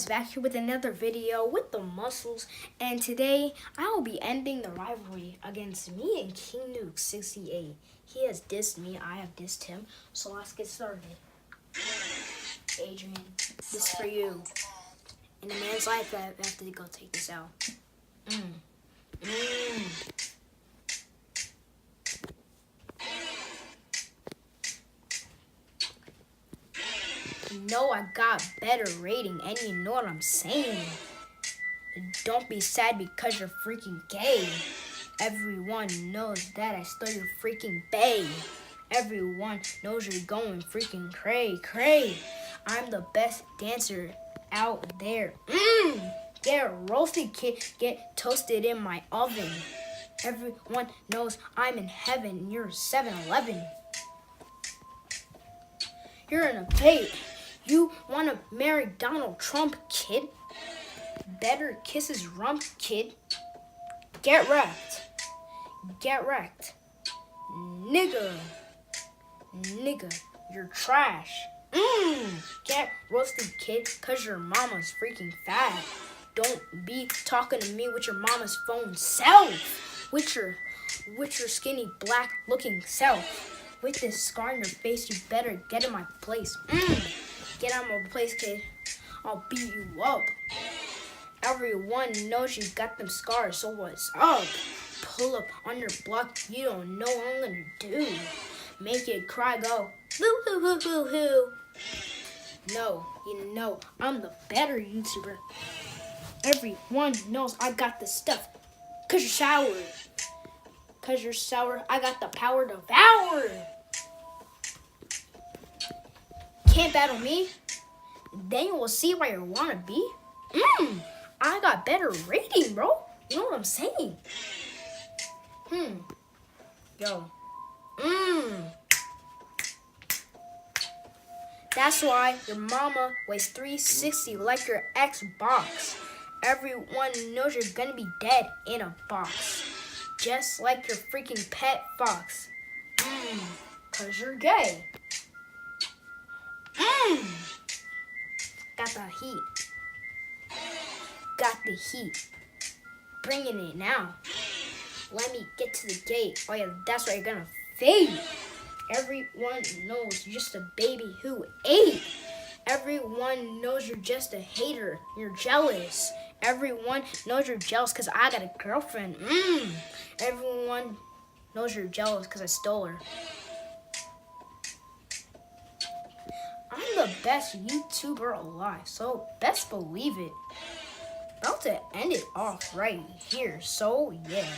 guys, back here with another video with the muscles, and today I will be ending the rivalry against me and King Nuke 68. He has dissed me, I have dissed him, so let's get started. Adrian, this is for you. In a man's life, I have to go take this out. You know I got better rating, and you know what I'm saying. Don't be sad because you're freaking gay. Everyone knows that I stole your freaking bae. Everyone knows you're going freaking cray. I'm the best dancer out there. Get roasted, kid. Get toasted in my oven. Everyone knows I'm in heaven. You're 7-Eleven. You're in a bait. You want to marry Donald Trump, kid? Better kiss his rump, kid. Get wrecked. Get wrecked. Nigga, you're trash. Get roasted, kid, cause your mama's freaking fat. Don't be talking to me with your mama's phone self. With your skinny black looking self. With this scar on your face, you better get in my place. Get out of my place, kid. I'll beat you up. Everyone knows you got them scars, so what's up? Pull up on your block, you don't know what I'm gonna do. Make it cry, go, hoo hoo hoo hoo hoo. No, you know, I'm the better YouTuber. Everyone knows I got the stuff, cause you're sour. Cause you're sour, I got the power to devour. Can't battle me? Then you will see where you wanna be. I got better rating, bro. You know what I'm saying? Yo. That's why your mama weighs 360 like your Xbox. Everyone knows you're gonna be dead in a box. Just like your freaking pet fox. Cause you're gay. Got the heat. Got the heat. Bringing it now. Let me get to the gate. Oh yeah, that's why you're gonna fade. Everyone knows you're just a baby who ate. Everyone knows you're just a hater. You're jealous. Everyone knows you're jealous because I got a girlfriend. Everyone knows you're jealous because I stole her. I'm the best YouTuber alive, so best believe it. About to end it off right here, so yeah.